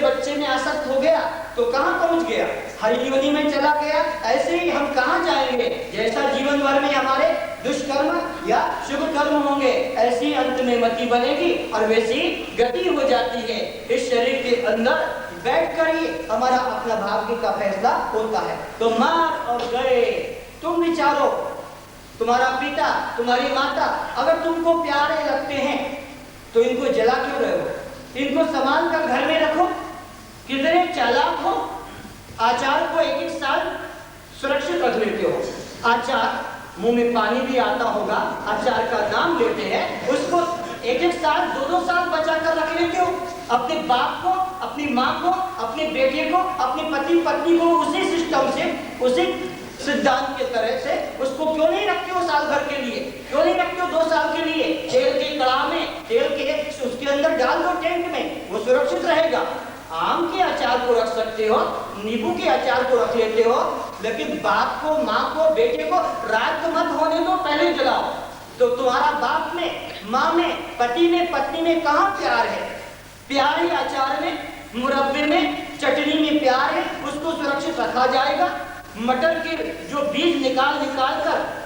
बच्चे में आसक्त हो गया तो कहाँ पहुंच गया, हर योनि में चला गया। ऐसे ही हम कहाँ जाएंगे, जैसा जीवन भर में हमारे दुष्कर्म या शुभ कर्म होंगे, ऐसी अंत में मति बनेगी और वैसी गति हो जाती है। इस शरीर के अंदर बैठकर ही हमारा अपना भाग्य का फैसला होता है। तो मार और गए, तुम विचारो, तुम्हारा पिता, तुम्हारी माता अगर तुमको प्यारे लगते हैं तो इनको जला क्यों रहे हो, इनको संभाल कर घर में रखो। कितने चालाक हो, आचार को एक एक साल सुरक्षित रख लेते हो। आचार मुंह में पानी भी आता होगा, आचार का नाम लेते हैं, उसको एक एक साल 2-2 साल बचा कर रख लेते हो। अपने बाप को, अपनी माँ को, अपने बेटे को, अपने पति पत्नी को उसी सिस्टम से, उसी सिद्धांत के तरह से उसको क्यों नहीं रखते हो साल भर के लिए, क्यों नहीं रखते हो 2 साल के लिए। तेल के कड़ा में, तेल के उसके अंदर डाल दो टैंक में, वो सुरक्षित रहेगा। आम के अचार को रख सकते हो, नींबू के अचार को रख लेते हो, लेकिन बाप को, माँ को, बेटे को रात मत होने दो, पहले जलाओ। तो तुम्हारा बाप में, माँ में, पति में, पत्नी में कहाँ प्यार है? प्यार ही अचार में, मुरब्बे में, चटनी में प्यार है, उसको सुरक्षित रखा जाएगा। मटर के जो बीज निकाल कर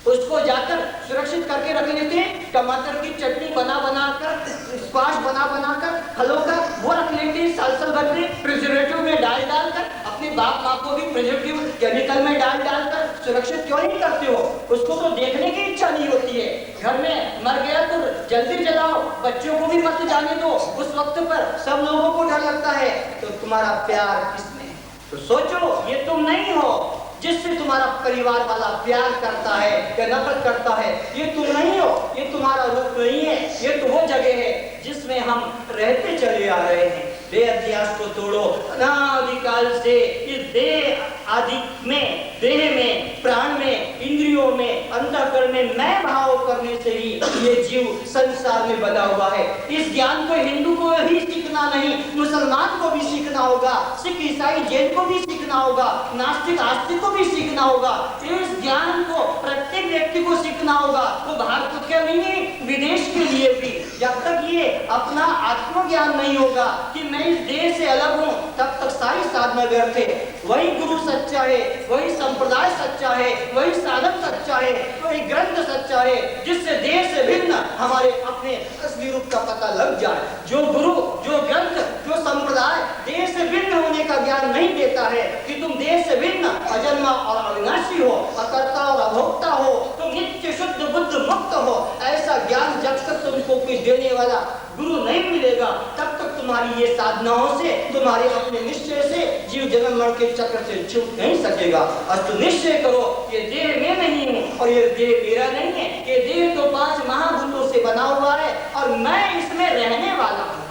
उसको जाकर सुरक्षित करके रख लेते हैं। टमाटर की चटनी बना कर, स्क्वाश बना कर, फलों का वो रख लेते हैं साल भर में, प्रिजर्वेटिव में डाल कर, अपने बाप माँ को भी प्रिजर्वेटिव केमिकल में डाल कर सुरक्षित क्यों नहीं करते हो? उसको तो देखने की इच्छा नहीं होती है। घर में मर गया तो जल्दी जलाओ, बच्चों को भी मत जाने दो, उस वक्त पर सब लोगों को डर लगता है। तो तुम्हारा प्यार किसमें है? तो सोचो, ये तुम नहीं हो जिससे तुम्हारा परिवार वाला प्यार करता है या नफरत करता है, ये तुम नहीं हो, ये तुम्हारा रूप नहीं है, ये तो वो जगह है जिसमें हम रहते चले आ रहे हैं। देह अध्यास को तोड़ो। अनादिकाल से इस देह आदि में, देह में, प्राण में, इंद्रियों में, अंतःकरण में मैं भाव करने से ही ये जीव संसार में बना हुआ है। इस ज्ञान को हिंदू को ही सीखना नहीं, मुसलमान को भी सीखना होगा, सिख ईसाई जैन को भी सीखना होगा, नास्तिक आस्तिक को भी सीखना होगा। इस ज्ञान को प्रत्येक व्यक्ति को सीखना होगा। वो भारत के नहीं, विदेश के लिए भी। जब तक ये अपना आत्मज्ञान नहीं होगा कि मैं इस देह से अलग हूँ, तब तक सारी साधना व्यर्थ है। वही गुरु सच्चा है, वही संप्रदाय सच्चा है, वही साधक सच्चा है, वही ग्रंथ सच्चा है, जिससे देह से भिन्न हमारे अपने असली रूप का पता लग जाए। जो गुरु, जो ग्रंथ, जो संप्रदाय देह से भिन्न होने का ज्ञान नहीं देता है कि तुम देह से भिन्न, अजन्मा और अविनाशी हो, अकर्ता और अभोक्ता हो, तुम नित्य शुद्ध बुद्ध मुक्त हो, ऐसा ज्ञान जब तक तुमको कुछ देने वाला गुरु नहीं मिलेगा, तब तक तुम्हारी ये साधनाओं से, तुम्हारे अपने निश्चय से जीव जन्म मरण के चक्र से छूट नहीं सकेगा। अस्तु निश्चय करो, ये देह में नहीं हूँ और ये देह मेरा नहीं है। ये देह तो 5 महाभूतों से बना हुआ है और मैं इसमें रहने वाला हूँ।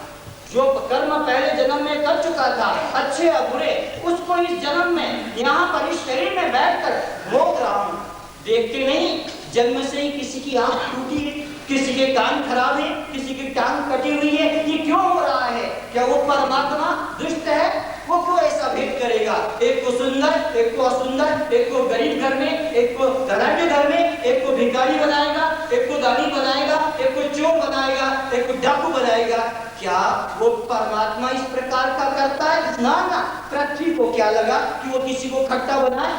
जो कर्म पहले जन्म में कर चुका था, अच्छे या बुरे, उसको इस जन्म में यहाँ पर इस शरीर में बैठकर भोग रहा हूँ। देखते नहीं, जन्म से ही किसी की आंख टूटी है, किसी के कान खराब है, किसी की टांग कटी हुई है। ये क्यों हो रहा है? क्या वो परमात्मा दुष्ट है? वो क्यों ऐसा भेद करेगा? एक को सुंदर, एक को असुंदर, एक को गरीब घर में, एक को धनाढ्य घर में, एक को भिखारी बनाएगा, एक को दानी बनाएगा, एक को चोर बनाएगा, एक को डाकू बनाएगा। क्या वो परमात्मा इस प्रकार का करता है? ना ना। पृथ्वी को क्या लगा कि वो किसी को खट्टा बनाए,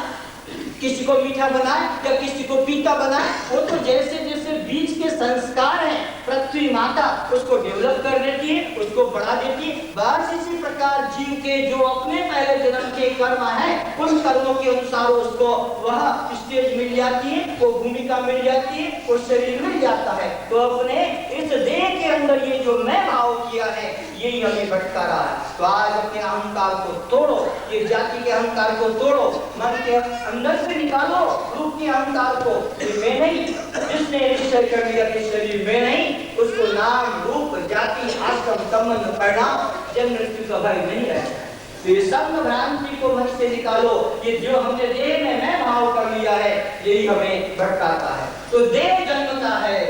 किसी को मीठा बनाए या किसी को पीता बनाए? वो तो जैसे जैसे बीज के संस्कार हैं, पृथ्वी माता उसको डेवलप कर देती है, उसको बढ़ा देती है। बस इसी प्रकार जीव के जो अपने पहले जन्म के कर्म हैं, उन कर्मों के अनुसार उसको वह स्टेज मिल जाती है, वो भूमिका मिल जाती है, वो शरीर मिल जाता है। तो अपने इस देह के अंदर ये जो मैं भाव किया है, यही हमें भटका रहा है। तो आज अपने अहंकार को तोड़ो, ये जाति के अहंकार को तोड़ो, मन के अंदर से निकालो रूप के अहंकार को। मैं नहीं, जिसने निश्चय कर लिया कि शरीर में नहीं, उसको नाम, रूप, जाति, आश्रम, संबंध, परिणाम, जन्म मृत्यु का भय नहीं रहेगा। तो ये सब भ्रांति को मन से निकालो। ये जो हमने देह में मैं भाव कर लिया है, यही हमें भटकाता है। तो देह जन्मता है,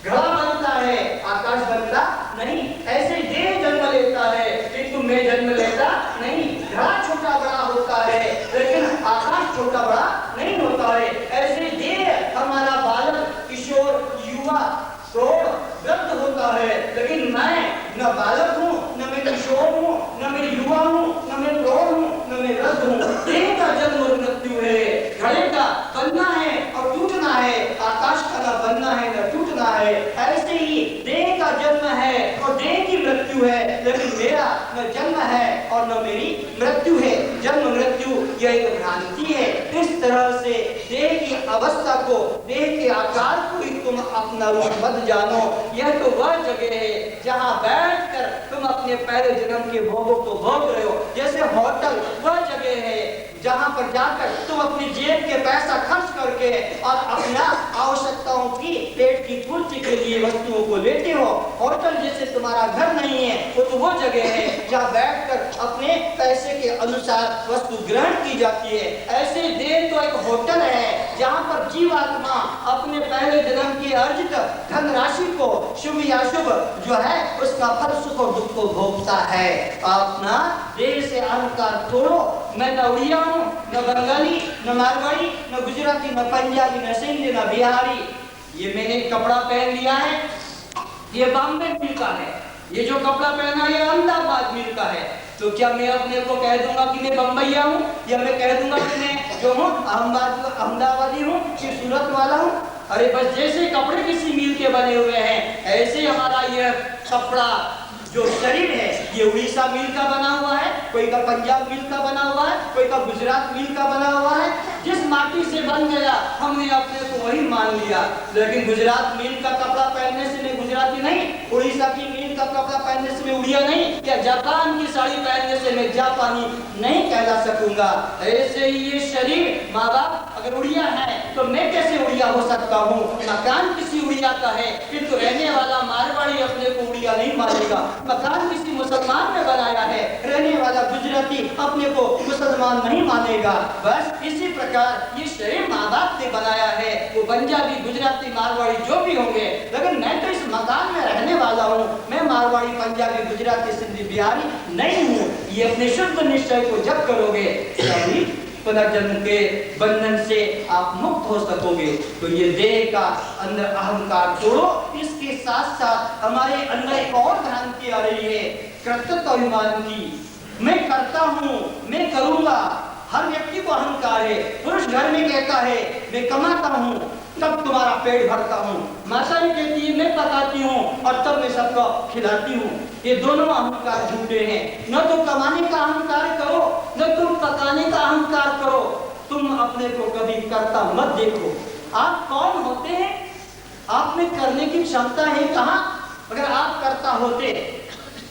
घड़ा बनता है, आकाश बनता नहीं। ऐसे देह जन्म लेता है, किंतु मैं जन्म लेता नहीं। घड़ा छोटा बड़ा होता है, लेकिन आकाश छोटा बड़ा नहीं होता है। ऐसे देह हमारा बालक, किशोर, युवा, प्रौढ़, वृद्ध होता है, लेकिन मैं न बालक हूँ, न मैं किशोर हूँ, न मैं न जन्म है और न मेरी मृत्यु है। जन्म मृत्यु यह एक भ्रांति है। इस तरह से देह की अवस्था को, देह के आकार को ही तुम अपना रूप मत जानो। यह तो वह जगह है जहाँ बैठकर तुम अपने पहले जन्म के भोगों को भोग रहे हो। जैसे होटल वह जगह है जहाँ पर जाकर तुम अपनी जेब के पैसा खर्च करके और अपना आवश्यकताओं की, पेट की पूर्ति के लिए वस्तुओं को लेते हो। होटल जैसे तुम्हारा घर नहीं है, वो तो वो जगह है जहाँ बैठकर अपने पैसे के अनुसार वस्तु ग्रहण की जाती है। ऐसे देह तो एक होटल है जहाँ पर जीवात्मा अपने पहले जन्म की अर्जित धनराशि को शुभ या शुभ जो है उसका फल सुख और दुख को भोगता है। अपना देह से अहंकार तोड़ो। मैं न उड़िया हूँ, न बंगाली, न मारवाड़ी, न गुजराती, न पंजाबी, न सिंधी, न बिहारी। ये मैंने कपड़ा पहन लिया है, ये बॉम्बे मिल का है। ये जो कपड़ा पहना है अहमदाबाद मिल का है। तो क्या मैं अपने को कह दूंगा कि मैं बम्बईया हूँ, या मैं कह दूंगा कि मैं जो हूँ अहमदाबादी हूँ कि सूरत वाला हूँ? अरे बस जैसे कपड़े किसी मिल के बने हुए हैं, ऐसे हमारा यह कपड़ा जो शरीर है ये उड़ीसा मिल का बना हुआ है, कोई का पंजाब मिल का बना हुआ है, कोई का गुजरात मिल का बना हुआ है। जिस माटी से बन गया हमने अपने को वही मान लिया। लेकिन गुजरात मिल का कपड़ा पहनने से मैं गुजराती नहीं, उड़ीसा की मिल का कपड़ा पहनने से मैं उड़िया नहीं, या जापान की साड़ी पहनने से मैं जापानी नहीं कहला सकूंगा। ऐसे ही ये शरीर, माँ बाप अगर उड़िया है तो मैं कैसे उड़िया हो सकता हूँ? मकान किसी उड़िया का है, किंतु रहने वाला मारवाड़ी अपने को उड़िया नहीं मानेगा। मकान किसी मुसलमान ने बनाया है, रहने वाला गुजराती अपने को मुसलमान नहीं मानेगा। बस इसी प्रकार ये शरीर माँ बाप ने बनाया है, वो पंजाबी, गुजराती, मारवाड़ी जो भी होंगे, लेकिन मैं तो इस मकान में रहने वाला हूँ। मैं मारवाड़ी, पंजाबी, गुजराती, सिंधी, बिहारी नहीं हूँ। ये अपने शुद्ध निश्चय को जब करोगे तभी पुनर्जन्म के बंधन से आप मुक्त हो सकोगे। तो ये देह का अंदर अहंकार तोड़ो। इसके साथ साथ हमारे अंदर एक और भ्रांति आ रही है, कर्तृत्व अभिमान की। मैं करता हूँ, मैं करूंगा। हर व्यक्ति को अहंकार है। पुरुष घर में कहता है मैं कमाता हूँ तब तुम्हारा पेट भरता हूँ, माता भी कहती है मैं पकाती हूँ और तब मैं सबको खिलाती हूँ। ये दोनों अहंकार झूठे हैं। न तो कमाने का अहंकार करो, न तुम पकाने का अहंकार करो। तुम अपने को कभी करता मत देखो। आप कौन होते हैं? आप में करने की क्षमता है कहाँ? अगर आप करता होते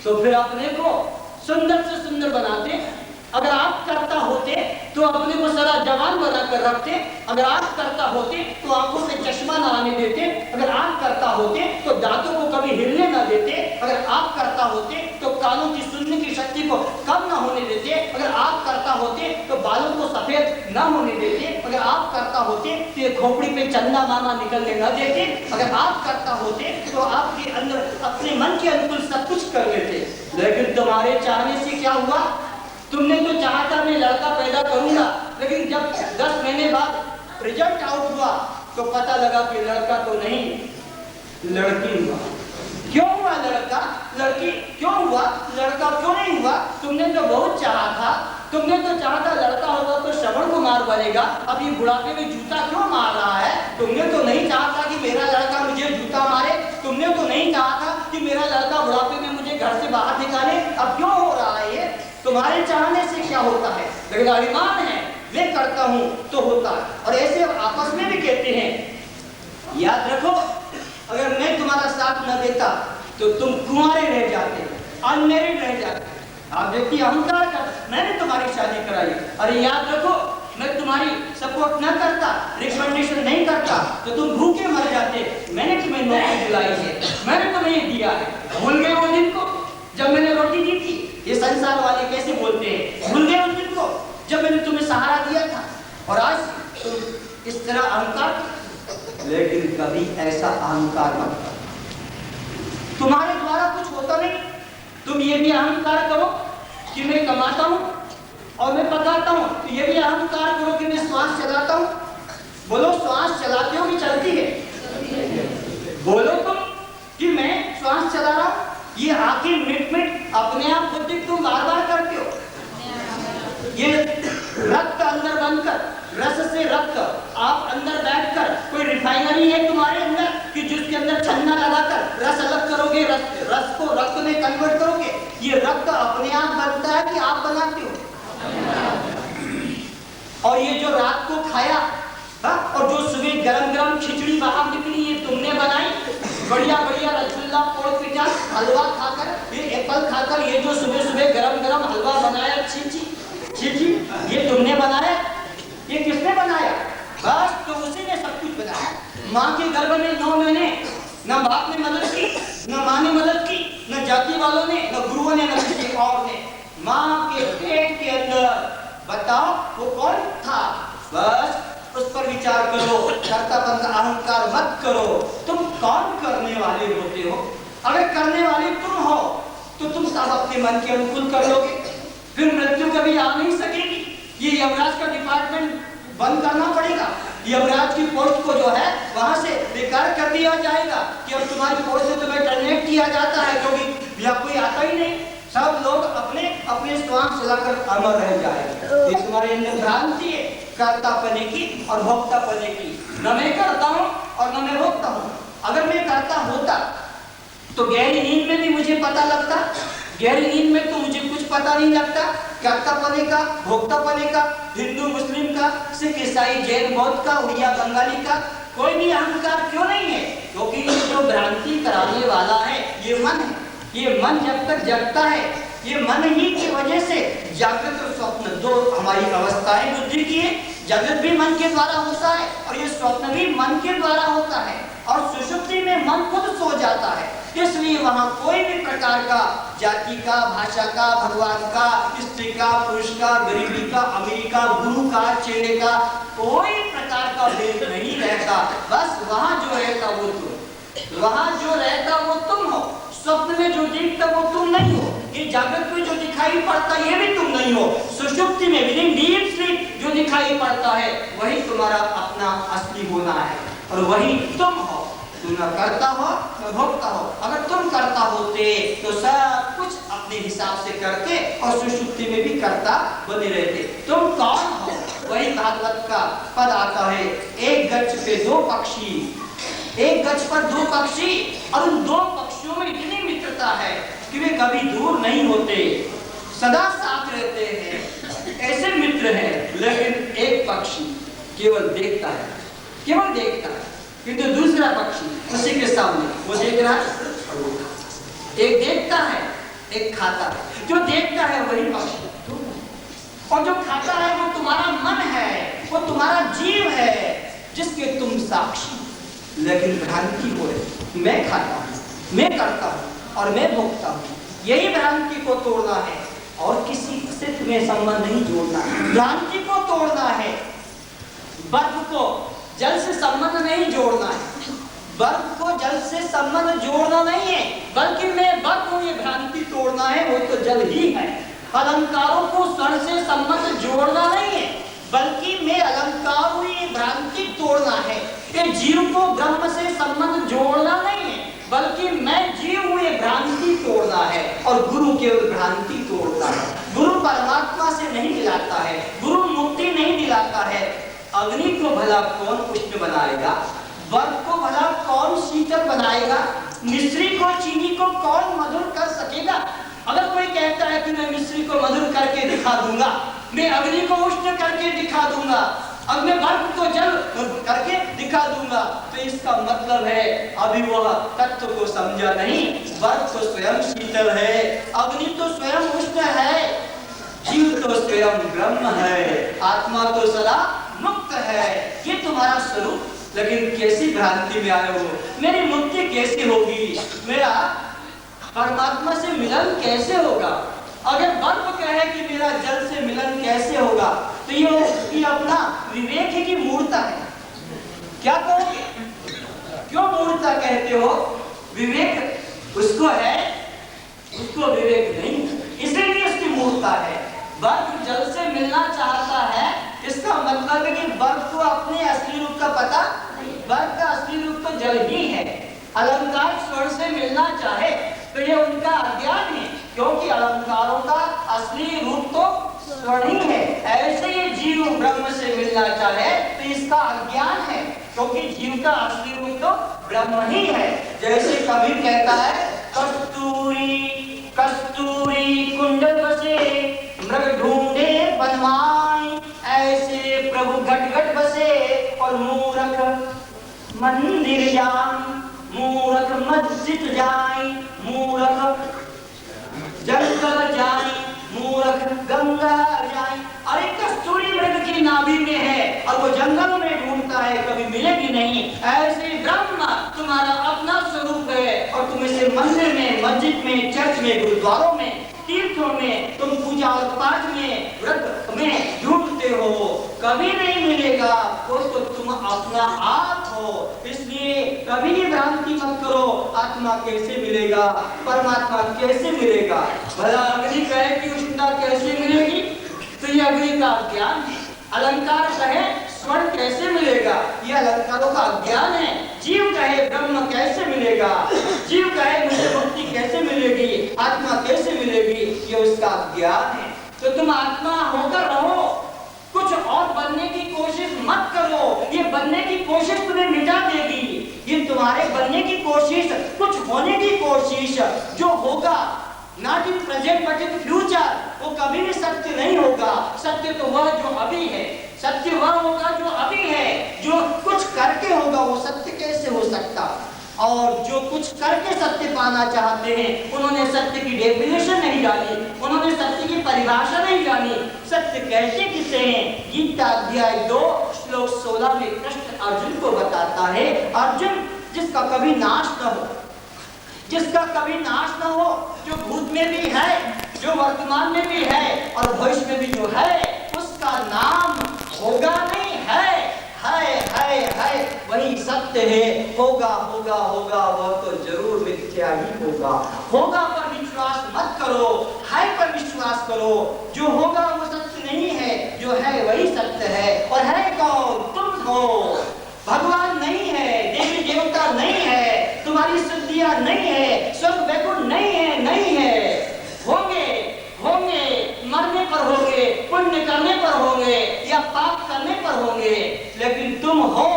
तो फिर अपने को सुंदर से सुंदर बनाते। अगर आप करता होते तो अपने को सदा जवान बनाकर रखते। अगर आप करता होते तो आंखों से चश्मा न आने देते। अगर आप करता होते तो दांतों को कभी हिलने न देते। अगर आप करता होते तो कानों की सुनने की शक्ति को कम न होने देते। अगर आप करता होते तो बालों को सफेद न होने देते। अगर आप करता होते तो ये खोपड़ी पे चंदा मामा निकलने न देते। अगर आप करता होते तो आपके अंदर अपने मन के अनुकूल सब कुछ कर लेते। लेकिन तुम्हारे चाहने से क्या हुआ? तुमने तो चाहा था मैं लड़का पैदा करूंगा, लेकिन जब 10 महीने बाद रिजल्ट आउट हुआ तो पता लगा कि लड़का तो नहीं लड़की हुआ। क्यों हुआ लड़का? लड़की क्यों हुआ? लड़का क्यों नहीं हुआ? तुमने तो बहुत चाहा था। तुमने तो चाहा था लड़का होगा तो श्रवण को मार पड़ेगा। अब ये बुढ़ापे में जूता क्यों मार रहा है? तुमने तो नहीं चाहा था कि मेरा लड़का मुझे जूता मारे। तुमने तो नहीं चाहा था कि मेरा लड़का बुढ़ापे में मुझे घर से बाहर निकाले। अब क्यों हो रहा है ये? तुम्हारे चाहने से क्या होता है? लेकिन अभिमान है, मैं करता हूं तो होता है। और ऐसे आपस में भी कहते हैं, याद रखो अगर मैं तुम्हारा साथ न देता तो तुम कुंवारे रह जाते, अनमैरिड रह जाते। आप व्यक्ति अहंकार करता, मैंने तुम्हारी शादी कराई। अरे याद रखो मैं तुम्हारी सपोर्ट न करता, रिकमेंडेशन नहीं करता तो तुम भूखे मर जाते। मैंने तुम्हें नौकरी दिलाई है, मैंने तुम्हें दिया है। भूल गए वो दिन को जब मैंने रोटी दी थी? ये संसार वाले कैसे बोलते हैं, भूल गए उस दिन को जब मैंने तुम्हें सहारा दिया था? और आज तुम इस तरह अहंकार। लेकिन कभी ऐसा अहंकार मत करो। तुम्हारे द्वारा कुछ होता नहीं। तुम ये भी अहंकार करो कि मैं कमाता हूँ और मैं पकाता हूँ। तो ये भी अहंकार करो कि मैं श्वास चलाता हूँ। बोलो श्वास चलाते हो कि चलती है? बोलो तुम कि मैं श्वास चला रहा हूँ। ये आखिर मिनट अपने आप खुद तुम बार बार करते हो। ये रक्त अंदर बनकर, रस से रक्त आप अंदर बैठकर, कोई रिफाइनरी है तुम्हारे अंदर कि जिसके अंदर छन्ना लगाकर रस अलग करोगे, रस को रक्त में कन्वर्ट करोगे? ये रक्त अपने आप बनता है कि आप बनाते हो? और ये जो रात को खाया और जो सुबह गरम गरम खिचड़ी बाहर निकली, ये तुमने बनाई? बढ़िया बढ़िया रसगुल्ला, पोड़ पिठा, हलवा खाकर, ये एप्पल खाकर, ये जो सुबह सुबह गरम गरम हलवा बनाया, छी, ये तुमने बनाया? ये किसने बनाया? बस तो उसी ने सब कुछ बनाया। माँ के गर्भ में 9 महीने न बाप ने मदद की, न माँ ने मदद की, न जाति वालों ने, न गुरुओं ने, न किसी और ने। माँ के पेट के अंदर बताओ वो कौन था? बस उस पर विचार करो, कर्तापन का अहंकार मत करो। तुम कौन करने वाले होते हो? अगर करने वाले तुम हो तो तुम सब अपने मन के अनुकूल कर लोगे, फिर मृत्यु कभी आ नहीं सकेगी। ये यमराज का डिपार्टमेंट बंद करना पड़ेगा। यमराज की पोस्ट को जो है वहां से बेकार कर दिया जाएगा कि अब तुम्हारी पोस्ट से तुम्हें टर्मिनेट किया जाता है, क्योंकि यहाँ कोई आता ही नहीं। सब लोग अपने अपने स्वांग चलाकर अमर रह जाएंगे। ये तुम्हारे अंदर भ्रांति है कर्तापने की और भोक्तापने की। न मैं करता हूँ और न मैं भोगता हूँ। अगर मैं करता होता तो गहरी नींद में भी मुझे पता लगता, गहरी नींद में तो मुझे कुछ पता नहीं लगता। कर्तापने का, भोक्तापने का, हिंदू मुस्लिम का, सिख ईसाई जैन बौद्ध का, उड़िया बंगाली का कोई भी अहंकार क्यों नहीं है? क्योंकि ये जो भ्रांति कराने वाला है ये मन है। ये मन जब तक जगता है, ये मन ही की वजह से जागृत और स्वप्न दो हमारी अवस्थाएं बुद्धि की है। जागृत भी मन के द्वारा होता है और ये स्वप्न भी मन के द्वारा होता है, और सुषुप्ति में मन खुद सो जाता है। इसलिए वहां कोई भी प्रकार का जाति का, भाषा का, भगवान का, स्त्री का, पुरुष का, गरीबी का, अमीरी का, गुरु का, चेले का, कोई प्रकार का भेद नहीं रहता। बस वहां जो रहता वो तुम, वहां जो रहता वो तुम हो। स्वप्न में जो दिखता वो तुम नहीं हो। ये जागृत में जो दिखाई पड़ता ये भी तुम नहीं हो। सुषुप्ति में विदिन डीप स्लीप जो दिखाई पड़ता है वही तुम्हारा अपना असली होना है, और वही तुम हो। तुम न करता हो न भोगता हो। अगर तुम करता होते तो सब कुछ अपने हिसाब से करते और सुषुप्ति में भी करता बने रहते। तुम कौन हो? वही भागवत का पद आता है, एक गच्छ पे 2 पक्षी, एक गच्छ पर 2 पक्षी, और उन 2 पक्षियों में इतनी मित्रता है कि वे कभी दूर नहीं होते, सदा साथ रहते हैं। ऐसे मित्र हैं। लेकिन एक पक्षी केवल देखता है, केवल देखता है, किंतु दूसरा पक्षी उसी के सामने वो देख रहा है। एक देखता है, एक खाता है। जो देखता है वही पक्षी, और जो खाता है वो तुम्हारा मन है, वो तुम्हारा जीव है जिसके तुम साक्षी। लेकिन भ्रांति हो रही, मैं खाता हूँ, मैं करता हूँ और मैं भोगता हूँ। यही भ्रांति को तोड़ना है और किसी से तुम्हें संबंध नहीं जोड़ना है। भ्रांति को तोड़ना है, बर्फ को जल से संबंध नहीं जोड़ना है। बर्फ को जल से संबंध जोड़ना नहीं है, बल्कि मैं बर्फ हूँ ये भ्रांति तोड़ना है, वो तो जल ही है। अलंकारों को स्वर्ण से संबंध जोड़ना नहीं है, बल्कि मैं अलंकार हूँ ये भ्रांति तोड़ना है। ये जीव को ब्रह्म से संबंध जोड़ना नहीं है, बल्कि मैं जीव हूँ ये भ्रांति तोड़ना है। और गुरु केवल भ्रांति तोड़ता है। गुरु परमात्मा से नहीं दिलाता है, गुरु मुक्ति नहीं दिलाता है। अग्नि को भला कौन उष्ण बनाएगा? बर्फ को भला कौन शीतल बनाएगा? मिश्री को, चीनी को कौन मधुर कर सकेगा? अगर कोई कहता है कि मैं मिश्री को मधुर करके दिखा दूंगा, मैं अग्नि को उष्ण करके दिखा दूंगा, अब मैं बर्फ को जल करके दिखा दूंगा, तो इसका मतलब है अभी वह तत्व को समझा नहीं। बर्फ तो स्वयं शीतल है, अग्नि तो स्वयं उष्ण है, जीव तो स्वयं ब्रह्म है, आत्मा तो सदा मुक्त है। ये तुम्हारा स्वरूप। लेकिन कैसी भ्रांति में आए हो? मेरी मुक्ति कैसे होगी? मेरा परमात्मा से मिलन कैसे होगा? अगर बर्फ कहे कि मेरा जल से मिलन कैसे होगा, तो ये अपना विवेक की मूर्ता है। क्या कहोगे? क्यों मूर्ता कहते हो? विवेक उसको है, उसको विवेक नहीं, इसलिए उसकी मूर्ता है। बर्फ जल से मिलना चाहता है, इसका मतलब है कि बर्फ को अपने असली रूप का पता नहीं। बर्फ का असली रूप तो जल ही है। अलंकार स्वर्ण से मिलना चाहे तो ये उनका अज्ञान है, क्योंकि अलंकारों का असली रूप तो स्वर्ण ही है। ऐसे ये जीव ब्रह्म से मिलना चाहे तो इसका अज्ञान है, क्योंकि जीव का असली रूप तो ब्रह्म ही है। जैसे कबीर कहता है, कस्तूरी कस्तूरी कुंड बसे मृग ढूंढे बनवाए, ऐसे प्रभु घट घट बसे और मूरख मंदिर जाए, मूरख मस्जिद जाए, मूरख जंगल जाए, मूरख गंगा जाए। अरे कस्तूरी मृग की नाभि में है और वो जंगल में ढूंढता है, कभी मिलेगी नहीं। ऐसे ब्रह्म तुम्हारा अपना स्वरूप है और तुम इसे मंदिर में, मस्जिद में, चर्च में, गुरुद्वारों में, तीर्थों में, तुम पूजा और पाठ में, व्रत में ढूंढते हो, कभी नहीं मिलेगा। वो तो तुम अपना आप हो, इसलिए कभी भी भ्रांति मत करो। आत्मा कैसे मिलेगा, परमात्मा कैसे मिलेगा? भला अग्नि कहे कि उष्णता कैसे मिलेगी, तो ये अग्नि का ज्ञान है। अलंकार कहे स्वर्ण कैसे मिलेगा, ये अलंकारों का ज्ञान है। जीव कहे ब्रह्म कैसे मिलेगा, जीव कहे मुझे मुक्ति कैसे मिलेगी, आत्मा कैसे मिलेगी, ये उसका ज्ञान है। तो तुम आत्मा होकर रहो, कुछ और बनने की कोशिश मत करो। ये बनने की कोशिश तुम्हें मिटा देगी। ये तुम्हारे बनने की कोशिश, कुछ होने की कोशिश, जो होगा not in present but in future, वो कभी भी सत्य नहीं होगा। सत्य तो वह जो अभी है, सत्य वह होगा जो अभी है। जो कुछ करके होगा वो सत्य कैसे हो सकता? और जो कुछ करके सत्य पाना चाहते हैं, उन्होंने सत्य की डेफिनेशन नहीं डाली, उन्होंने सत्य की परिभाषा नहीं जानी। सत्य कैसे किसे हैं? गीता अध्याय 2 श्लोक 16 में कृष्ण अर्जुन को बताता है, अर्जुन जिसका कभी नाश न हो, जिसका कभी नाश न हो, जो भूत में भी है, जो वर्तमान में भी है और भविष्य में भी जो है, उसका नाम होगा नहीं, है वही सत्य है। होगा होगा होगा, वह तो जरूर मिथ्या ही होगा। होगा पर विश्वास मत करो, है पर विश्वास करो। जो होगा वो सत्य नहीं है, जो है वही सत्य है। और है कौन? तुम हो। भगवान नहीं है, देवी देवता नहीं है, तुम्हारी सिद्धियां नहीं है, स्वर्ग वैकुंठ नहीं है, नहीं है। होंगे होंगे, मरने पर होंगे, पुण्य करने पर होंगे या पाप करने पर होंगे, लेकिन तुम हो,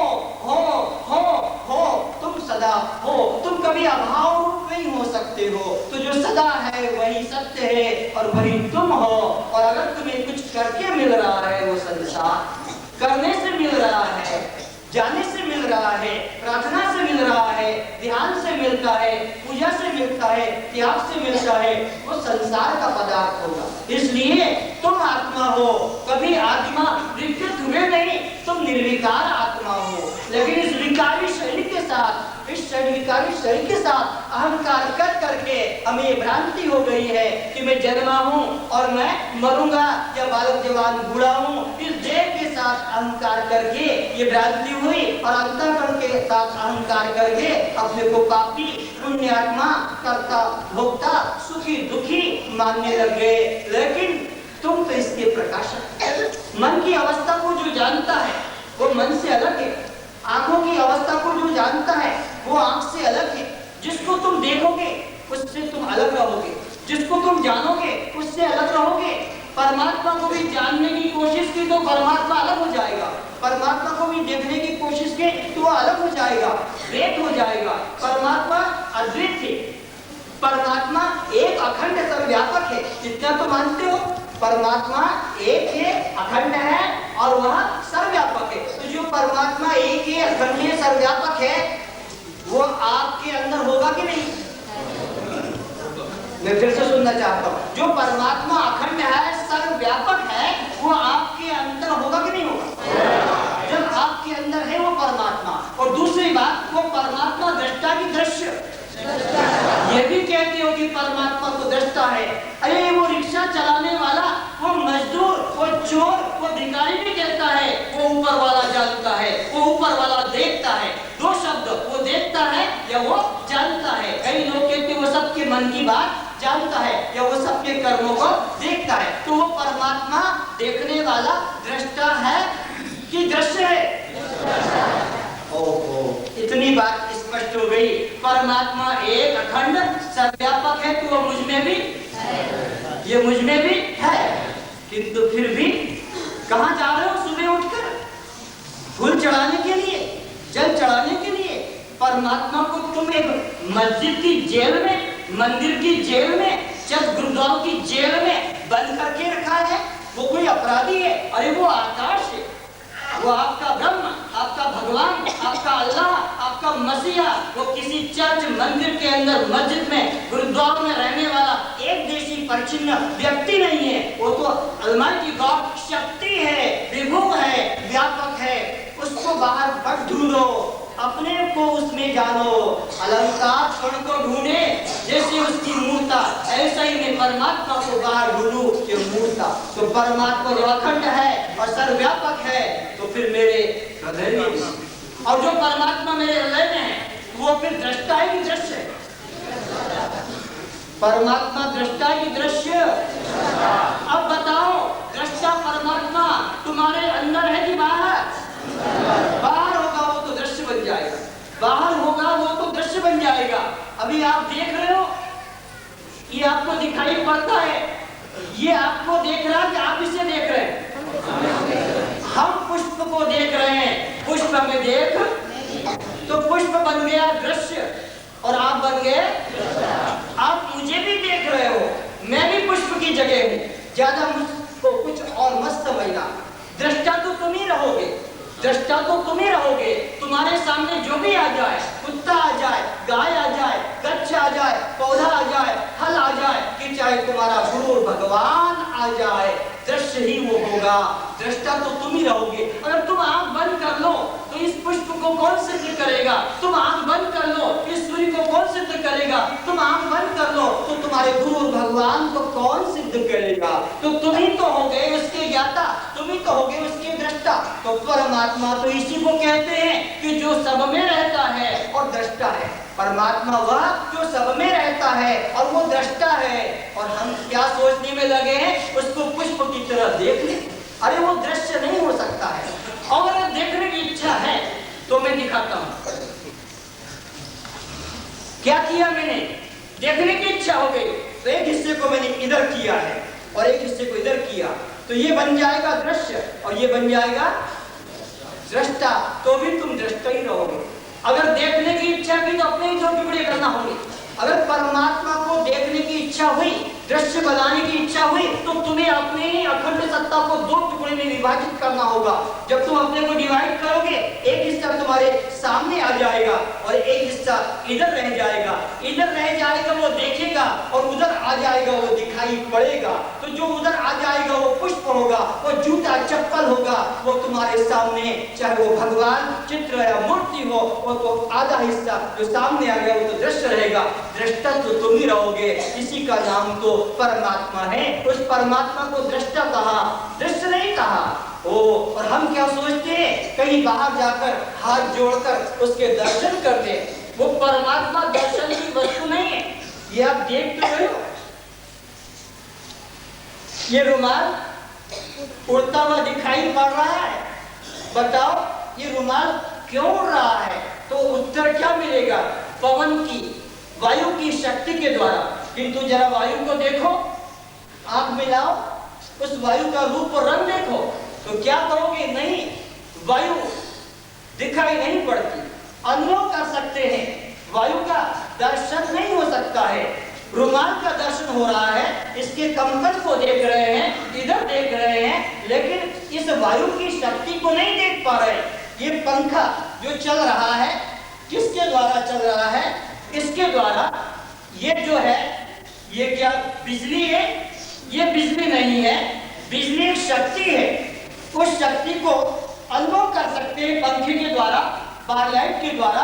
तुम सदा हो। तुम कभी अभाव रूप नहीं हो सकते हो। तो जो सदा है वही सत्य है और वही तुम हो। और अगर तुम्हें कुछ करके मिल रहा है, वो संसार करने से मिल रहा है, जाने से मिल रहा है, प्रार्थना से मिल रहा है, ध्यान से मिलता है, पूजा से मिलता है, त्याग से मिलता है, वो संसार का पदार्थ होगा। इसलिए तुम आत्मा हो, कभी आत्मा विकृत हुए नहीं, तुम निर्विकार आत्मा हो। लेकिन इस विकारी शरीर के साथ, इस विकारी शरीर के साथ अहंकार कर करके हमें भ्रांति हो गई है कि मैं जन्मा हूँ और मैं मरूंगा या बालक जवान बूढ़ा हूँ। इस देह के साथ अहंकार करके ये भ्रांति हुई और अंतःकरण के साथ अहंकार करके अपने को पापी, पुण्यात्मा, कर्ता, भोक्ता, सुखी, दुखी मानने लग गए। लेकिन तुम तो इसके प्रकाशक। मन की अवस्था को जो जानता है वो मन से अलग है। आंखों की अवस्था को जो जानता है वो आंख से अलग है। जिसको तुम देखोगे उससे तुम अलग रहोगे, जिसको तुम जानोगे उससे अलग रहोगे। परमात्मा को भी जानने की कोशिश की तो परमात्मा अलग हो जाएगा, परमात्मा को भी देखने की कोशिश की तो वो अलग हो जाएगा, द्वैत हो जाएगा। परमात्मा अद्वैत है, परमात्मा एक अखंड सर्वव्यापक है। इतना तो मानते हो? परमात्मा एक है, अखंड है और वह सर्वव्यापक है। तो जो परमात्मा एक है, अखंड है, सर्वव्यापक है, वो आपके अंदर होगा कि नहीं? मैं फिर से सुनना चाहता हूँ। जो परमात्मा अखंड है, सर्वव्यापक है, वो आपके अंदर होगा कि नहीं होगा? जब आपके अंदर है वो परमात्मा। और दूसरी बात, वो परमात्मा दृष्टा की दृश्य। ये भी कहते हो कि परमात्मा को दृष्टा है। अरे वो रिक्शा चलाने वाला, वो मजदूर, वो चोर, वो भिखारी भी कहता है वो ऊपर वाला जानता है, वो ऊपर वाला देखता है। दो शब्द, वो देखता है या वो जानता है। कई लोग कहते हैं वो सबके मन की बात जानता है या वो सबके कर्मों को देखता है। तो वो परमात्मा देखने वाला दृष्टा है कि दृश्य है? ओहो, इतनी बात स्पष्ट हो गई। परमात्मा एक अखंड सर्वव्यापक है तो वो मुझ में भी है, ये मुझ में भी है। किंतु फिर भी कहाँ जा रहे हो सुबह उठकर? फूल चढ़ाने के लिए, जल चढ़ाने के लिए। परमात्मा को तुम एक मस्जिद की जेल में, मंदिर की जेल में जब गुरुद्वारों की जेल में बंद करके रखा है, वो कोई अपराधी है? अरे वो आकाश है, वो आपका ब्रह्म, आपका भगवान, आपका अल्लाह, आपका मसीहा। वो किसी चर्च, मंदिर के अंदर, मस्जिद में, गुरुद्वारों में रहने वाला एक देशी परिचिन्न व्यक्ति नहीं है। वो तो अलमाइटी गॉड शक्ति है, विभु है, व्यापक है। उसको बाहर मत ढूंढो, अपने को उसमें जानो। अलंकार क्षण को ढूंढे जैसे उसकी मूर्ता, ऐसा ही मैं परमात्मा को बाहर ढूंढूं ये मूर्ता। तो परमात्मा जो अखंड है और सर्वव्यापक है, तो फिर मेरे हृदय में, और जो परमात्मा मेरे हृदय में है वो फिर दृष्टा है कि दृश्य है? परमात्मा दृष्टा है कि दृश्य? अब बताओ, दृष्टा परमात्मा तुम्हारे अंदर है कि बाहर? बाहर होगा वो तो दृश्य बन जाएगा, बाहर होगा वो तो दृश्य बन जाएगा। अभी आप देख रहे हो, ये आपको दिखाई पड़ता है, ये आपको देख रहा है कि आप इसे देख रहे हैं? हम पुष्प को देख रहे हैं, पुष्प हमें देख, तो पुष्प बन गया दृश्य और आप बन गए। आप मुझे भी देख रहे हो, मैं भी पुष्प की जगह हूं। ज्यादा मुझको कुछ और मत समझना, दृष्टा तो तुम ही रहोगे, दृष्टा तो तुम ही रहोगे। तुम्हारे सामने जो भी आ जाए, कुत्ता आ जाए, गाय आ जाए, गच्छ आ जाए, पौधा आ जाए, फल आ जाए, कि चाहे तुम्हारा गुरु भगवान आ जाए, दृश्य ही वो होगा, दृष्टा तो तुम ही रहोगे। अगर तुम आंख बंद कर लो तो इस पुष्प को कौन सिद्ध करेगा? तुम आंख बंद कर लो, इस सूर्य को कौन सिद्ध करेगा? तुम आंख बंद कर लो तो तुम्हारे गुरु भगवान को कौन सिद्ध करेगा? तो तुम ही तो हो गए उसके ज्ञाता, तुम ही तो हो गए उसके दृष्टा। तो परमात्मा तो इसी को कहते हैं कि जो सब में रहता है और दृष्टा है। परमात्मा वह जो सब में रहता है और वो दृष्टा है। और हम क्या सोचने में लगे हैं, उसको पुष्प की तरह देख ले। अरे वो दृश्य नहीं हो सकता है, और अगर देखने की इच्छा है तो मैं दिखाता हूं। क्या किया मैंने? देखने की इच्छा हो गई तो एक हिस्से को मैंने इधर किया है और एक हिस्से को इधर किया, तो ये बन जाएगा दृश्य और ये बन जाएगा दृष्टा। तो भी तुम दृष्टा ही रहोगे। अगर देखने की इच्छा की तो अपने ही दो टुकड़े करना होंगे। अगर परमात्मा को देखने की इच्छा हुई, दृश्य बनाने की इच्छा हुई, तो तुम्हें अपने ही अखंड सत्ता को दो टुकड़े में विभाजित करना होगा। जब तुम अपने को डिवाइड करोगे, एक हिस्सा तुम्हारे सामने आ जाएगा और एक हिस्सा इधर रह जाएगा। इधर रह जाएगा वो देखेगा और उधर आ जाएगा वो दिखाई पड़ेगा। तो जो उधर आ जाएगा वो पुष्प होगा, वो जूता चप्पल होगा, वो तुम्हारे सामने, चाहे वो भगवान चित्र या मूर्ति हो, वो तो आधा हिस्सा जो सामने आ गया वो तो दृश्य रहेगा। दृष्टा तो तुम ही रहोगे। इसी का नाम तो परमात्मा है। उस परमात्मा को दृष्टा कहा, दृश्य नहीं कहा। और हम क्या सोचते हैं, कहीं बाहर जाकर हाथ जोड़कर उसके दर्शन करते हैं। वो परमात्मा दर्शन की वस्तु नहीं है। ये आप देख तो रहे हो, ये रुमाल उड़ता हुआ दिखाई पड़ रहा है। बताओ ये रुमाल क्यों उड़ रहा है? तो उत्तर क्या मिलेगा? पवन की, वायु की शक्ति के द्वारा। किंतु जरा वायु को देखो, आंख मिलाओ, उस वायु का रूप और रंग देखो, तो क्या कहोगे? नहीं, वायु दिखाई नहीं पड़ती। अनुभव कर सकते हैं, वायु का दर्शन नहीं हो सकता है। रुमाल का दर्शन हो रहा है, इसके कंपन को देख रहे हैं, इधर देख रहे हैं, लेकिन इस वायु की शक्ति को नहीं देख पा रहे। ये पंखा जो चल रहा है, किसके द्वारा चल रहा है? इसके द्वारा। ये जो है, ये क्या बिजली है? ये बिजली नहीं है, बिजली एक शक्ति है। उस शक्ति को अनुभव कर सकते हैं पंखे के द्वारा, बारलाइट के द्वारा,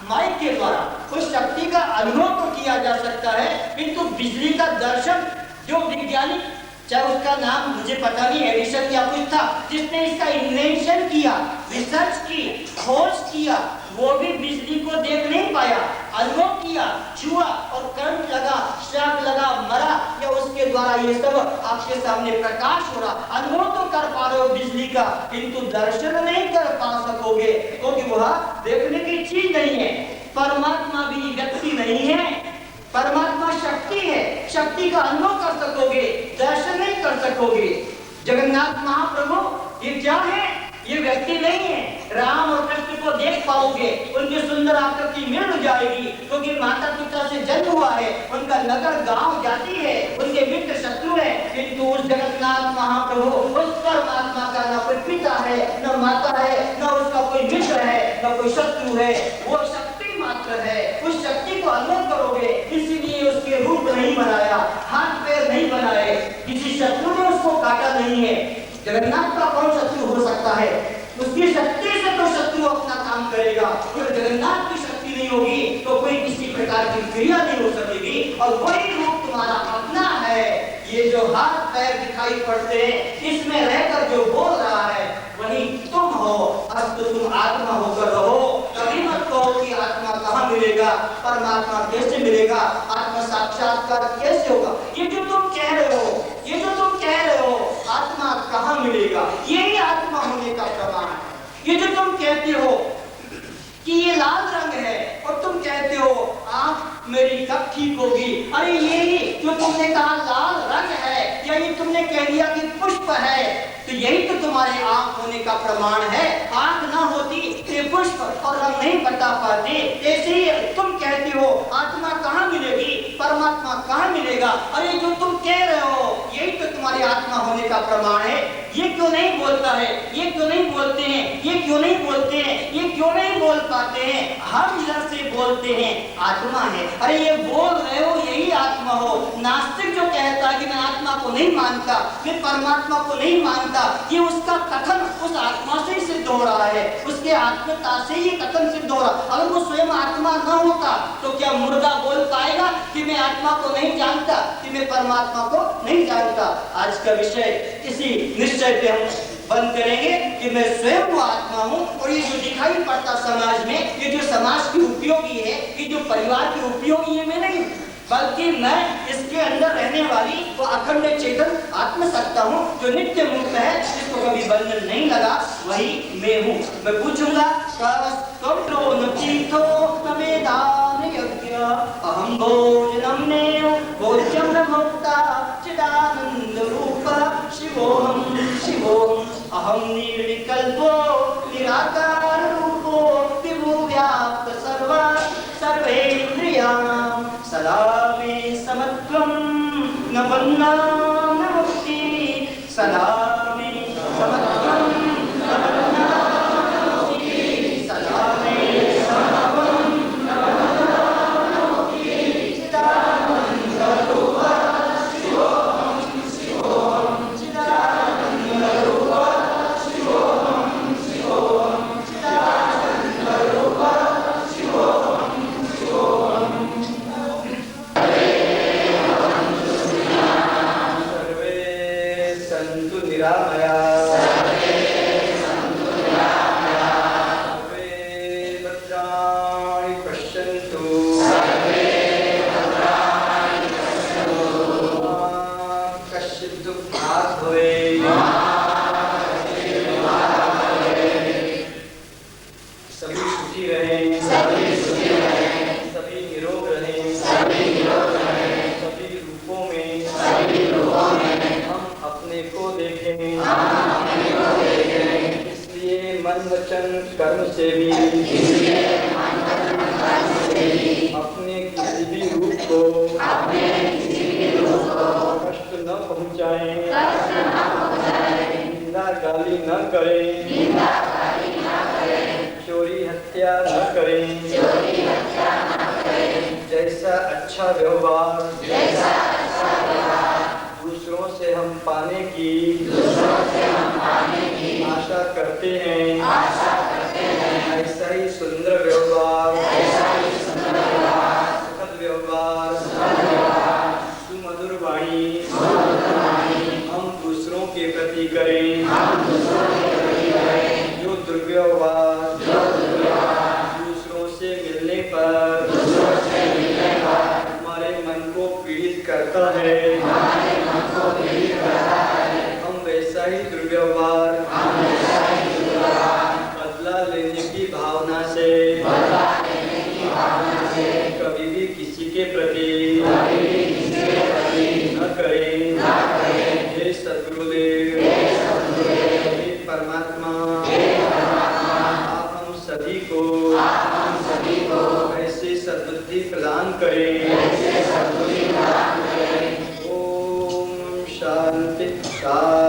माइक के द्वारा। उस शक्ति का अनुभव तो किया जा सकता है, किंतु बिजली का दर्शन जो वैज्ञानिक, चाहे उसका नाम मुझे पता नहीं, एडिसन या कुछ था, जिसने इसका इन्वेंशन किया, रिसर्च की, खोज किया, वो भी बिजली को देख नहीं पाया। अनुभव किया, छुआ और करंट लगा, शॉक लगा, मरा, या उसके द्वारा ये सब आपके सामने प्रकाश हो रहा। अनुभव तो कर पा रहे हो बिजली का, किंतु दर्शन नहीं कर पा सकोगे, क्योंकि वह देखने की चीज नहीं है। परमात्मा भी व्यक्ति नहीं है, परमात्मा शक्ति है। शक्ति का अनुभव कर सकोगे, दर्शन नहीं कर सकोगे। जगन्नाथ महाप्रभु ये क्या है? ये व्यक्ति नहीं है, राम और कृष्ण को देख पाओगे, उनकी सुंदर आकृति मिल जाएगी, क्योंकि माता पिता से जन्म हुआ है, उनका नगर गांव जाति है, उनके मित्र शत्रु है, किंतु उस जगन्नाथ महाप्रभु, उस परमात्मा का न कोई पिता है, न माता है, न उसका कोई मित्र है, न कोई शत्रु है, वो शक्ति मात्र है। उस शक्ति को अनुभव करोगे, इसीलिए उसके रूप नहीं बनाया, हाथ पैर नहीं बनाए, किसी शत्रु ने उसको काटा नहीं है। जगन्नाथ का कौन शत्रु हो सकता है? उसकी शक्ति से तो शत्रु अपना काम करेगा, अगर जगन्नाथ की शक्ति नहीं होगी तो कोई किसी प्रकार की क्रिया नहीं हो सकेगी। और वही रूप तुम्हारा अपना है। ये जो हाथ पैर दिखाई पड़ते हैं, इसमें रहकर जो बोल रहा है वही तुम हो। अब तो तुम आत्मा होकर रहो। कभी मत कहो कि आत्मा कहाँ मिलेगा, परमात्मा कैसे मिलेगा, आत्मा साक्षात्कार कैसे होगा। ये जो तुम कह रहे हो, ये जो तुम कह रहे हो आत्मा कहाँ मिलेगा, यही आत्मा होने का प्रमाण है। ये जो तुम कहते हो कि ये लाल रंग है और तुम कहते हो आंख मेरी कब ठीक होगी, अरे यही जो तुमने कहा लाल रंग है, या ये तुमने कह दिया कि पुष्प है, तो यही तो तुम्हारे आंख होने का प्रमाण है। आंख ना होती ये पुष्प और हम नहीं बता पाते। ऐसे ही तुम कहते हो आत्मा कहाँ मिलेगी, परमात्मा कहाँ मिलेगा, अरे जो तुम कह रहे हो यही तो तुम्हारी आत्मा होने का प्रमाण है। ये क्यों नहीं बोलता है, ये क्यों नहीं बोलते हैं, ये क्यों नहीं बोलते हैं, ये क्यों नहीं बोल पाते हैं। हम इधर से बोलते हैं आत्मा है, अरे ये बोल रहे हो यही आत्मा हो। नास्तिक जो कहता है कि मैं आत्मा को नहीं मानता, मैं परमात्मा को नहीं मानता, ये उसका कथन उस आत्मा से ही सिद्ध हो रहा है, उसके आत्मता से ये कथन सिद्ध हो रहा। अगर वो स्वयं आत्मा न होता तो क्या मुर्दा बोल पाएगा कि मैं आत्मा को नहीं जानता, कि मैं परमात्मा को नहीं जानता। आज का विषय इसी निश्चय पे हम बंद करेंगे कि मैं स्वयं वो आत्मा हूँ। और ये जो दिखाई पड़ता समाज में, ये जो समाज की उपयोगी है, ये जो परिवार की उपयोगी है, मैं नहीं, बल्कि मैं इसके अंदर रहने वाली वो अखंड चेतन आत्मसत्ता हूँ, जो नित्य मुक्त है, जिसको कभी बंधन नहीं लगा, वही मैं हूँ। मैं पूछूंगा अहम भोजनम नेव भोज्यम न भोक्ता चिदानंद रूप शिवोहम शिवोहम अहम निर्विकल्पो निराकार रूपो विभु व्याप्त सर्व सर्वेन्द्रियाणां सदा मे समत्वं न बन्धनं न मुक्ति सदा मे समत्वं न बन्धनं न मुक्ति सदा मे समत्वं न बन्धनं न मुक्ति चिदानंद रूप शिवोहम शिवोहम चिदानंद रूप शिवोहम शिवोहम चिदानंद रूप शिवोहम शिवोहम। सर्वे सन्तु निरामया, सर्वे भद्राणि पश्यन्तु, कश्चित् दुःखात् भवेत्। सभी सुखी रहें, सभी निरोग रहें, सभी रूपों में हम अपने को देखें। इसलिए मन वचन कर्म से भी अपने किसी भी रूप को कष्ट न पहुँचाएं, निंदा गाली न करें, चोरी हत्या न करें। जैसा अच्छा व्यवहार दूसरों से हम पाने की आशा करते हैं, ऐसा ही सुंदर व्यवहार, सुखद व्यवहार, सुमधुर वाणी हम दूसरों के प्रति करें। जो दुर्व्यवहार दूसरों से मिलने पर हमारे मन को पीड़ित करता है, हम वैसा ही दुर्व्यवहार बदला लेने की भावना से कभी भी किसी के प्रति न करें। हे सद्गुरुदेव, हे परमात्मा नमस्ते।